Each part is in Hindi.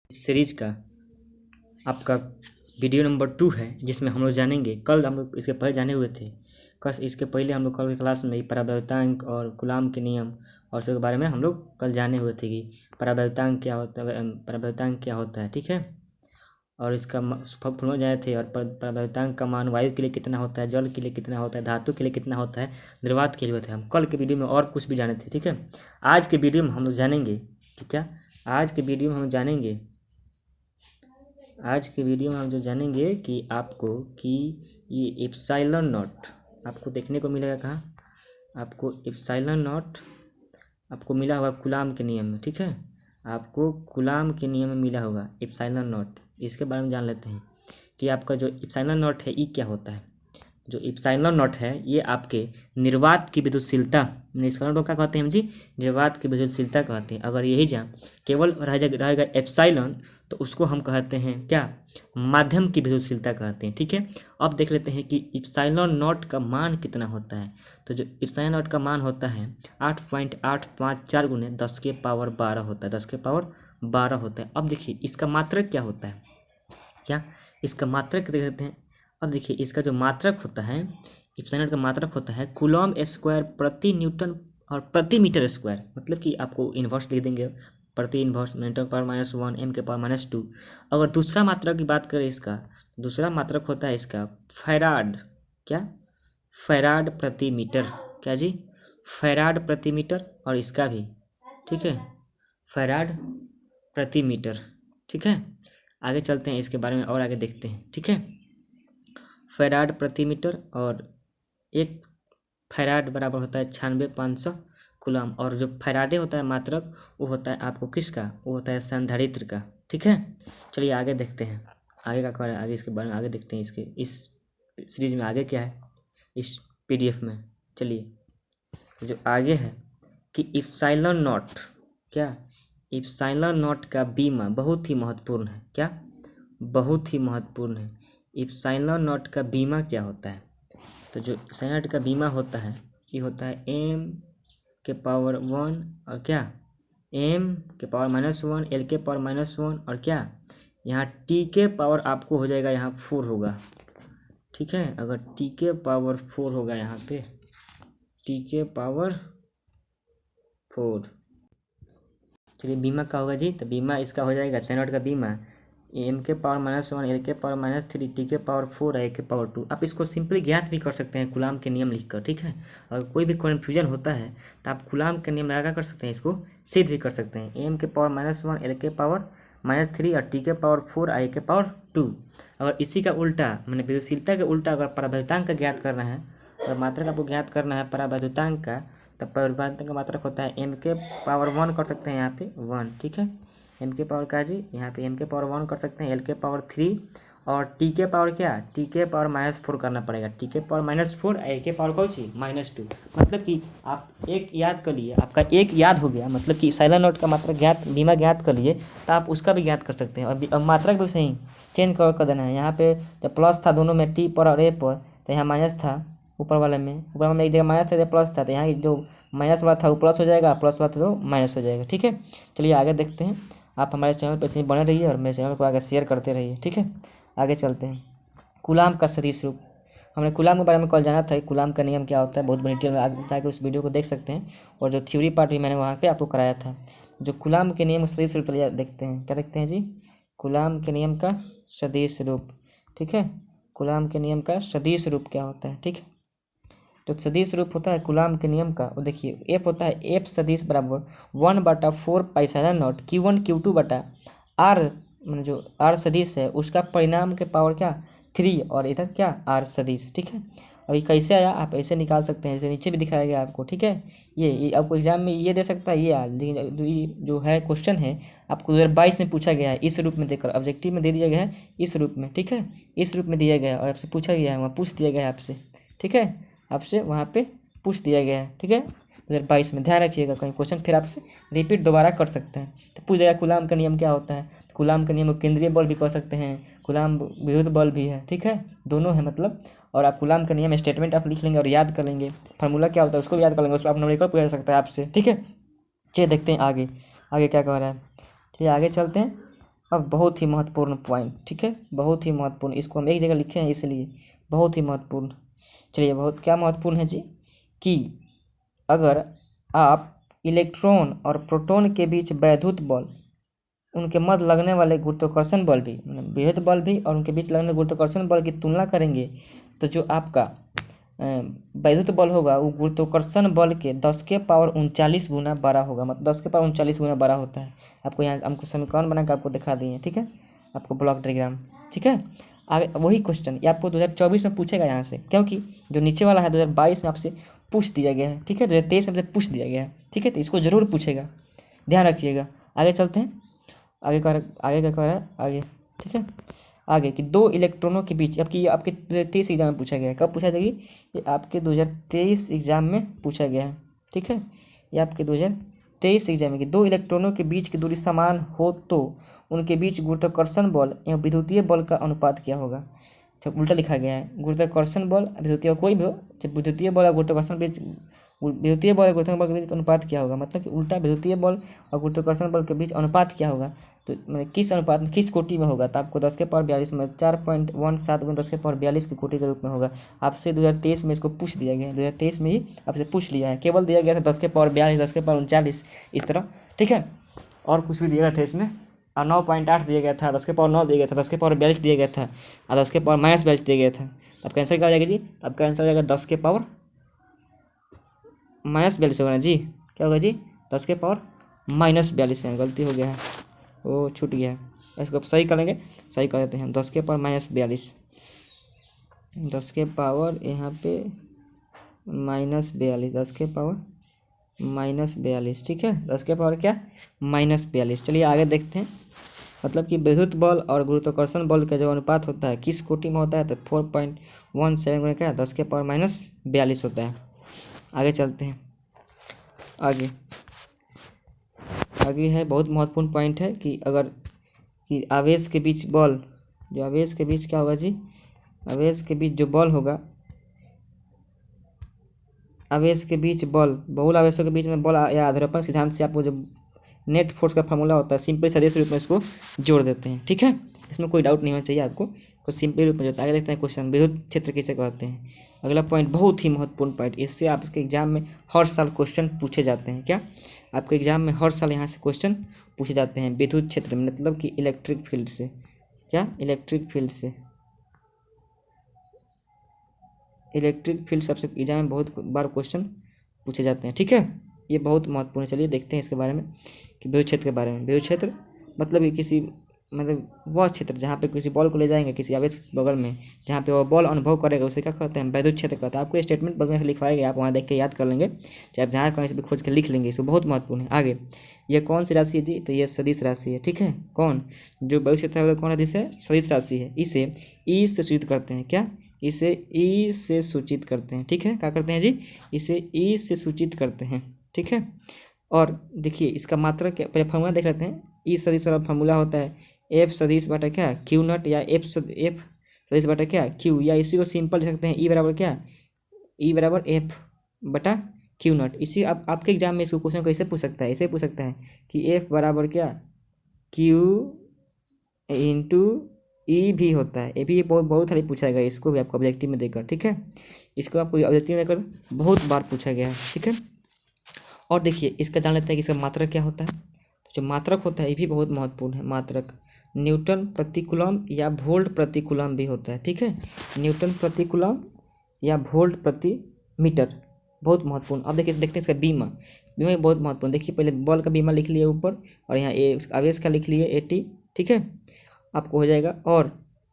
सीरीज का आपका वीडियो नंबर 2 है, जिसमें हम लोग जानेंगे, कल हम लोग इसके पहले जाने हुए थे, इसके पहले हम लोग कल की क्लास में परावैक्तांक और कूलॉम के नियम और उसके बारे में हम लोग कल जाने हुए थे कि परावैक्तांक क्या होता है, ठीक है। और इसका फॉर्मूला जाने थे, और परावैक्तांक का मान वायु के लिए कितना होता है, जल के लिए कितना होता है, धातु के लिए कितना होता है, द्रवात के लिए होता है। हम कल के वीडियो में और कुछ भी जाने थे, ठीक है। आज के वीडियो में हम लोग जानेंगे कि क्या, आज के वीडियो में हम जानेंगे जो जानेंगे कि आपको कि ये एप्सिलॉन नॉट आपको देखने को मिलेगा कहाँ, आपको एप्सिलॉन नॉट आपको मिला होगा कूलॉम के नियम में, ठीक है। आपको कूलॉम के नियम में मिला होगा एप्सिलॉन नॉट। इसके बारे में जान लेते हैं कि आपका जो एप्सिलॉन नॉट है ये क्या होता है। जो एप्सिलॉन नॉट है ये आपके निर्वात की विद्युतशीलता, इसका क्या कहते हैं हम जी, निर्वात की विद्युतशीलता कहते हैं। अगर यही जहाँ केवल रहेगा एप्सिलॉन तो उसको हम कहते हैं क्या, माध्यम की विद्युतशीलता कहते हैं, ठीक है। अब देख लेते हैं कि एप्सिलॉन नॉट का मान कितना होता है। तो जो एप्सिलॉन नॉट का मान होता है 8.854 गुने 10 के पावर 12 होता है, 10 के पावर 12 होता है। अब देखिए इसका मात्रक क्या होता है, क्या इसका मात्रक देख लेते हैं। अब देखिए इसका जो मात्रक होता है, एप्सिलॉन नॉट का मात्रक होता है कूलॉम स्क्वायर प्रति न्यूटन और प्रति मीटर स्क्वायर। मतलब कि आपको इन्वर्स लिख देंगे, प्रति इन्वर्स 10⁻⁻1 m⁻²। अगर दूसरा मात्रक की बात करें इसका, दूसरा मात्रक होता है इसका फैराड, क्या, फैराड प्रति मीटर, क्या जी, फैराड प्रति मीटर। और इसका भी, ठीक है, फैराड प्रति मीटर, ठीक है। आगे चलते हैं, इसके बारे में और आगे देखते हैं, ठीक है। फैराड प्रति मीटर, और एक फैराड बराबर होता है 96,500 कूलॉम। और जो फैराडे होता है मात्रक वो होता है आपको किसका, वो होता है संधारित्र का, ठीक है। चलिए आगे देखते हैं, आगे का क्या है, आगे इसके बारे में आगे देखते हैं, इसके इस सीरीज में आगे क्या है इस पीडीएफ में। चलिए जो आगे है कि एप्सिलॉन नॉट, क्या, एप्सिलॉन नॉट का बीमा बहुत ही महत्वपूर्ण है, क्या, बहुत ही महत्वपूर्ण है। एप्सिलॉन नॉट का बीमा क्या होता है। तो जो एप्सिलॉन नॉट का बीमा होता है ये होता है m⁻1 और क्या, m⁻⁻1 l⁻⁻1 और क्या, यहाँ t के पावर आपको हो जाएगा यहाँ 4 होगा, ठीक है। अगर t के पावर 4 होगा यहाँ पे, t के पावर 4, चलिए बीमा का होगा जी। तो बीमा इसका हो जाएगा एप्सिलॉन नॉट का बीमा m⁻⁻1 l⁻3 t के पावर 4 a के पावर 2। आप इसको सिंपली ज्ञात भी कर सकते हैं कूलॉम के नियम लिखकर, ठीक है। अगर कोई भी कन्फ्यूजन होता है तो आप कूलॉम के नियम लगा कर सकते हैं, इसको सिद्ध भी कर सकते हैं। m⁻⁻1 l⁻3 और t के पावर 4 a के पावर 2। अगर इसी का उल्टा, मैंने विद्युतशीलता के उल्टा अगर परावैक्तांक का ज्ञात करना है, और मात्रक आपको ज्ञात करना है परावैक्तांक का, तो परावैक्तांक का मात्रक होता है m के पावर 1 कर सकते हैं यहाँ पे 1, ठीक है। m के पावर का जी, यहाँ पे m के पावर 1 कर सकते हैं, l के पावर 3 और t के पावर क्या, t के पावर -4 करना पड़ेगा, t के पावर -4 a के पावर कौन सी -2। मतलब कि आप एक याद कर लिए, आपका एक याद हो गया, मतलब कि एप्सिलॉन नॉट का मात्रक ज्ञात, बीमा ज्ञात कर लिए, तो आप उसका भी ज्ञात कर सकते हैं। अब मात्रक भी सही चेंज कर देना है। यहाँ पे जब प्लस था दोनों में, t पर और a पर, तो यहाँ माइनस था ऊपर वाले में एक जगह माइनस था, प्लस था, तो यहाँ जो माइनस वाला था वो प्लस हो जाएगा, प्लस वाला था तो माइनस हो जाएगा, ठीक है। चलिए आगे देखते हैं। आप हमारे चैनल पर ऐसे ही बने रहिए और मेरे चैनल को आगे शेयर करते रहिए, ठीक है। आगे चलते हैं, कूलॉम का सदिश रूप। हमने कूलॉम के बारे में कल जाना था, कूलॉम का नियम क्या होता है, बहुत डिटेल में आगे जाकर उस वीडियो को देख सकते हैं। और जो थ्योरी पार्ट भी मैंने वहाँ पे आपको कराया था। जो कूलॉम के नियम सदिश रूप देखते हैं, क्या देखते हैं जी, कूलॉम के नियम का सदिश रूप, ठीक है। कूलॉम के नियम का सदिश रूप क्या होता है, ठीक है। तो सदिश रूप होता है कूलॉम के नियम का, वो देखिए एफ होता है, एफ सदिश बराबर 1/4 पाइथागोरस नॉट Q1 Q2 बटा आर, जो आर सदिश है उसका परिणाम के पावर क्या 3, और इधर क्या आर सदिश, ठीक है। और ये कैसे आया, आप ऐसे निकाल सकते हैं, जैसे नीचे भी दिखाया गया आपको, ठीक है। ये आपको एग्जाम में ये दे सकता है, ये लेकिन जो है क्वेश्चन है आपको 2022 में पूछा गया है, इस रूप में देकर ऑब्जेक्टिव में दे दिया गया है, इस रूप में, ठीक है, इस रूप में दिया गया है। और आपसे पूछा गया है, वहाँ पूछ दिया गया है आपसे, ठीक है, आपसे वहाँ पे पूछ दिया गया है, ठीक है। 2022 में ध्यान रखिएगा, कहीं क्वेश्चन फिर आपसे रिपीट दोबारा कर सकते हैं तो पूछ देगा कूलॉम का नियम क्या होता है। तो कूलॉम का नियम केंद्रीय बल भी कह सकते हैं, कूलॉम विद्युत बल भी है, ठीक है, दोनों है मतलब। और आप कूलॉम का नियम स्टेटमेंट आप लिख लेंगे और याद कर लेंगे, फार्मूला क्या होता है उसको भी याद कर लेंगे, उसको आप न्यूमेरिकल पूछ सकता है आपसे, ठीक है। चलिए देखते हैं आगे, आगे क्या कह रहा है। चलिए आगे चलते हैं। अब बहुत ही महत्वपूर्ण पॉइंट, ठीक है, बहुत ही महत्वपूर्ण, इसको हम एक जगह लिखे हैं इसलिए बहुत ही महत्वपूर्ण। चलिए, बहुत क्या महत्वपूर्ण है जी, कि अगर आप इलेक्ट्रॉन और प्रोटॉन के बीच वैद्युत बल, उनके मध्य लगने वाले गुरुत्वाकर्षण बल भी, विद्युत बल भी और उनके बीच लगने वाले गुरुत्वाकर्षण बल की तुलना करेंगे, तो जो आपका वैद्युत बल होगा वो गुरुत्वाकर्षण बल के 10⁻39 गुना बड़ा होगा, मतलब 10⁻39 गुना बड़ा होता है। आपको यहाँ हमको समीकरण बना के आपको दिखा दिए, ठीक है, आपको ब्लॉक डायग्राम, ठीक है। आगे वही क्वेश्चन ये आपको 2024 में पूछेगा यहाँ से, क्योंकि जो नीचे वाला है 2022 में आपसे पूछ दिया गया है, ठीक है, 2023 में आपसे पूछ दिया गया है, ठीक है, तो इसको जरूर पूछेगा, ध्यान रखिएगा। आगे चलते हैं, आगे क्या कह रहा है आगे, ठीक है। आगे कि दो इलेक्ट्रॉनों के बीच, आपकी आपके 2023 एग्जाम में पूछा गया है, कब पूछा जाएगी, ये आपके 2023 एग्जाम में पूछा गया है, ठीक है, ये आपके 2023 एग्जाम में कि दो इलेक्ट्रॉनों के बीच की दूरी समान हो तो उनके बीच गुरुत्वाकर्षण बल एवं विद्युतीय बल का अनुपात क्या होगा। जब उल्टा लिखा गया है, गुरुत्वाकर्षण बल विद्युतीय कोई भी हो, जब विद्युतीय बल और गुरुत्वाकर्षण बीच, विद्युतीय बल और गुरुत्वाकर्षण बल के बीच अनुपात क्या होगा, मतलब कि उल्टा विद्युतीय बल और गुरुत्वाकर्षण बल के बीच अनुपात क्या होगा, तो मैंने किस अनुपात में, किस कोटि में होगा, तो आपको 10⁻42 में 4.17 × 10⁻42 की कोटि के रूप में होगा। आपसे 2023 में इसको पूछ दिया गया है, 2023 में ही आपसे पूछ लिया है, केवल दिया गया था 10⁻42 10⁻39 इस तरह, ठीक है, और कुछ भी दिया गया था इसमें, और 9.8 दिया गया था, 10⁻9 दिया गया था, 10⁻42 दिया गया था, और 10⁻42 दिया गया था। आपका आंसर क्या हो जाएगा जी, आपका आंसर हो जाएगा 10⁻42 होगा ना जी, क्या होगा जी, 10⁻42 है, गलती हो गया है, वो छूट गया है, इसको आप सही करेंगे, सही कर देते हैं, 10⁻42, 10 के पावर यहाँ पे -42, 10⁻42, ठीक है, 10 के पावर क्या -42। चलिए आगे देखते हैं, मतलब कि विद्युत बल और गुरुत्वाकर्षण बल का जो अनुपात होता है किस कोटि में होता है, तो 4.17 गुना क्या 10⁻42 होता है। आगे चलते हैं, आगे है बहुत महत्वपूर्ण पॉइंट है कि अगर कि आवेश के बीच बल, जो आवेश के बीच क्या होगा जी, आवेश के बीच जो बल होगा, आवेश के बीच बल, बहुल आवेशों के बीच में बल या अध्रुवपन सिद्धांत से आपको जो नेट फोर्स का फॉर्मूला होता है सिंपल सदिश रूप में इसको जोड़ देते हैं, ठीक है, इसमें कोई डाउट नहीं होना चाहिए आपको, कुछ सिंपल रूप में जोड़ते हैं। आगे देखते हैं क्वेश्चन, विद्युत क्षेत्र किसे कहते हैं। अगला पॉइंट बहुत ही महत्वपूर्ण पॉइंट, इससे आपके एग्जाम में हर साल क्वेश्चन पूछे जाते हैं, क्या आपके एग्जाम में हर साल यहाँ से क्वेश्चन पूछे जाते हैं, विद्युत क्षेत्र मतलब कि इलेक्ट्रिक फील्ड से, क्या इलेक्ट्रिक फील्ड से, इलेक्ट्रिक फील्ड सबसे एग्जाम में बहुत बार क्वेश्चन पूछे जाते हैं, ठीक है, ये बहुत महत्वपूर्ण है। चलिए देखते हैं इसके बारे में कि विद्युत क्षेत्र के बारे में। विद्युत क्षेत्र मतलब कि किसी, मतलब वह क्षेत्र जहाँ पे किसी बॉल को ले जाएंगे किसी आवेश के बगल में, जहाँ पे वह बॉल अनुभव करेगा उसे क्या कहते हैं, विद्युत क्षेत्र कहते हैं। आपको स्टेटमेंट बगल में से लिखवाएगा, आप वहाँ देख के याद कर लेंगे, चाहे आप जहाँ कहीं से भी खोज के लिख लेंगे, इसको बहुत महत्वपूर्ण है। आगे ये कौन सी राशि है जी, तो ये सदिश राशि है, ठीक है, कौन जो विद्युत क्षेत्र है कौन सदिश है, सदिश राशि है। इसे ई से सूचित करते हैं, क्या इसे ई से सूचित करते हैं, ठीक है, क्या करते हैं जी, इसे ई से सूचित करते हैं, ठीक है। और देखिए इसका मात्रक क्या, पहले फॉर्मूला देख लेते हैं। ई सदिश वाला फॉर्मूला होता है एफ सदिश बटा क्या क्यू नॉट, या एफ सदिश बटा क्या क्यू, या इसी को सिंपल लिख सकते हैं ई बराबर क्या, ई बराबर एफ बटा क्यू नॉट। इसी आपके एग्जाम में इसको क्वेश्चन कैसे पूछ सकता है, ऐसे पूछ सकता है कि एफ बराबर क्या क्यू इंटू ई भी होता है, ये भी बहुत सारी पूछा गया, इसको भी आपको ऑब्जेक्टिव में देकर, ठीक है, इसको आपको ऑब्जेक्टिव में देकर बहुत बार पूछा गया है, ठीक है। और देखिए इसका जान लेते हैं कि इसका मात्रक क्या होता है। तो जो मात्रक होता है ये भी बहुत महत्वपूर्ण है, मात्रक न्यूटन प्रति कूलम या वोल्ट प्रति कूलम भी होता है, ठीक है, न्यूटन प्रति कूलम या वोल्ट प्रति मीटर, बहुत महत्वपूर्ण। अब देखिए देखते हैं इसका बीमा, बीमा भी बहुत महत्वपूर्ण। देखिए पहले बॉल का बीमा लिख लिए ऊपर, और यहाँ आवेश का लिख लिए 80, ठीक है, आपको हो जाएगा। और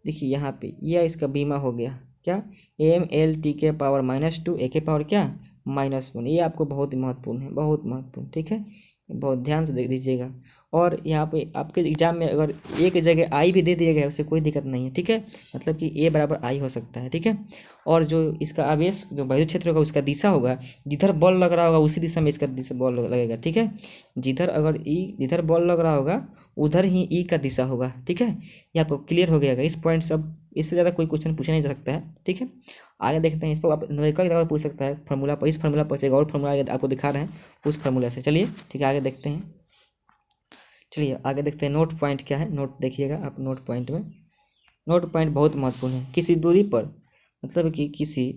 देखिए यहाँ पे यह इसका बीमा हो गया क्या, ml के पावर -2 a के पावर क्या -1, ये आपको बहुत ही महत्वपूर्ण है, बहुत महत्वपूर्ण, ठीक है, बहुत ध्यान से देख दीजिएगा। और यहाँ पे आपके एग्जाम में अगर एक जगह आई भी दे दिया गया उससे कोई दिक्कत नहीं है, ठीक है, मतलब कि ए बराबर आई हो सकता है, ठीक है। और जो इसका आवेश जो विद्युत क्षेत्र होगा उसका दिशा होगा, जिधर बॉल लग रहा होगा उसी दिशा में इसका दिशा बॉल लगेगा, ठीक है, जिधर बॉल लग रहा होगा उधर ही ई का दिशा होगा, ठीक है, ये आपको क्लियर हो गया। इस पॉइंट से अब इससे ज़्यादा कोई क्वेश्चन पूछा नहीं जा सकता है, ठीक है। आगे देखते हैं, इसको आप न्यूमेरिकल की तरह पूछ सकता है फार्मूला पर, इस फार्मूला पर एक और फार्मूला आपको दिखा रहे हैं उस फार्मूला से। चलिए ठीक है आगे देखते हैं। चलिए आगे देखते हैं नोट पॉइंट क्या है। नोट देखिएगा आप नोट पॉइंट में। नोट पॉइंट बहुत महत्वपूर्ण है। किसी दूरी पर मतलब कि किसी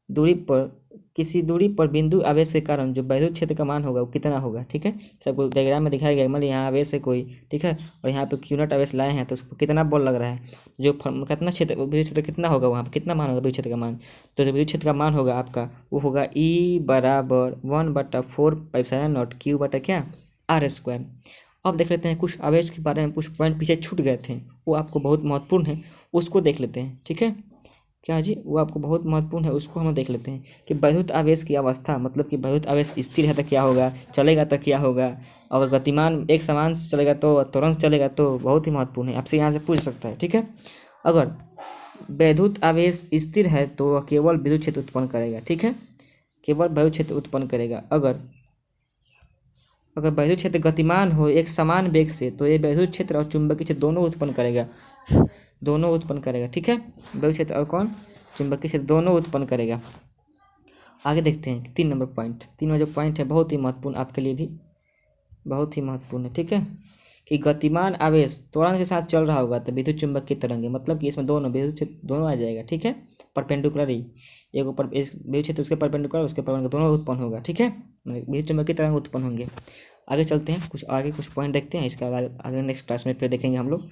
दूरी पर बिंदु आवेश के कारण जो विद्युत क्षेत्र का मान होगा वो कितना होगा। ठीक है, सबको डायग्राम में दिखाया गया। मान लीजिए यहाँ आवेश है कोई, ठीक है, और यहाँ पे क्यू नॉट आवेश लाए हैं तो उसको कितना बॉल लग रहा है, जो कितना क्षेत्र विद्युत क्षेत्र कितना होगा, वहाँ पे कितना मान होगा विद्युत क्षेत्र का मान। तो जो विद्युत क्षेत्र का मान होगा आपका वो होगा E बराबर 1/4 Q बटा क्या R²। अब देख लेते हैं कुछ आवेश के बारे में, कुछ पॉइंट पीछे छूट गए थे, वो आपको बहुत महत्वपूर्ण है, उसको देख लेते हैं। ठीक है, क्या जी, वो आपको बहुत महत्वपूर्ण है, उसको हम देख लेते हैं कि विद्युत आवेश की अवस्था, मतलब कि विद्युत आवेश स्थिर है तो क्या होगा, चलेगा तो क्या होगा, और गतिमान एक समान से चलेगा तो तुरंत चलेगा, तो बहुत ही महत्वपूर्ण है, आपसे यहाँ से पूछ सकता है। ठीक है, अगर विद्युत आवेश स्थिर है तो वह केवल विद्युत क्षेत्र उत्पन्न करेगा। ठीक है, केवल विद्युत क्षेत्र उत्पन्न करेगा। अगर विद्युत क्षेत्र गतिमान हो एक समान वेग से तो ये विद्युत क्षेत्र और चुंबकीय क्षेत्र दोनों उत्पन्न करेगा, दोनों उत्पन्न करेगा। ठीक है, विद्युत क्षेत्र और कौन, चुंबकीय क्षेत्र दोनों उत्पन्न करेगा। आगे देखते हैं 3 नंबर पॉइंट। 3 जो पॉइंट है बहुत ही महत्वपूर्ण, आपके लिए भी बहुत ही महत्वपूर्ण है। ठीक है, कि गतिमान आवेश त्वरण के साथ चल रहा होगा तो विद्युत चुंबकीय तरंगे, मतलब कि इसमें दोनों विद्युत क्षेत्र दोनों आ जाएगा। ठीक है, परपेंडिकुलर ही एक ऊपर विद्युत क्षेत्र उसके परपेंडिकुलर उसके परपेंडिकुलर दोनों उत्पन्न होगा। ठीक है, विद्युत चुंबकीय तरंग उत्पन्न होंगे। आगे चलते हैं, कुछ पॉइंट देखते हैं, इसके बाद आगे नेक्स्ट क्लास में फिर देखेंगे हम लोग।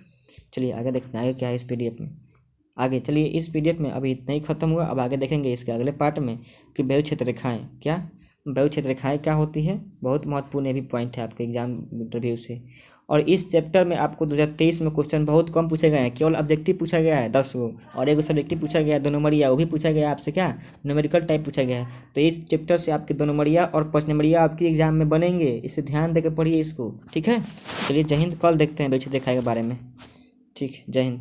चलिए आगे देखते हैं आगे क्या है इस PDF में। आगे चलिए इस PDF में अभी इतना ही खत्म हुआ, अब आगे देखेंगे इसके अगले पार्ट में कि विद्युत क्षेत्र रेखाएं क्या, विद्युत क्षेत्र रेखाएं क्या होती है। बहुत महत्वपूर्ण ये भी पॉइंट है आपके एग्जाम रिव्यू से। और इस चैप्टर में आपको 2023 में क्वेश्चन बहुत कम पूछे गए हैं, केवल ऑब्जेक्टिव पूछा गया है 10 गो, और एक सब्जेक्टिव पूछा गया है 2 नंबरिया, वो भी पूछा गया है आपसे क्या न्यूमेरिकल टाइप पूछा गया है। तो इस चैप्टर से आपके 2 नंबरिया और 5 नंबरिया आपके एग्जाम में बनेंगे, इसे ध्यान देकर पढ़िए इसको। ठीक है, चलिए जय हिंद, कल देखते हैं विद्युत क्षेत्र रेखाएं के बारे में। ठीक, जय हिंद।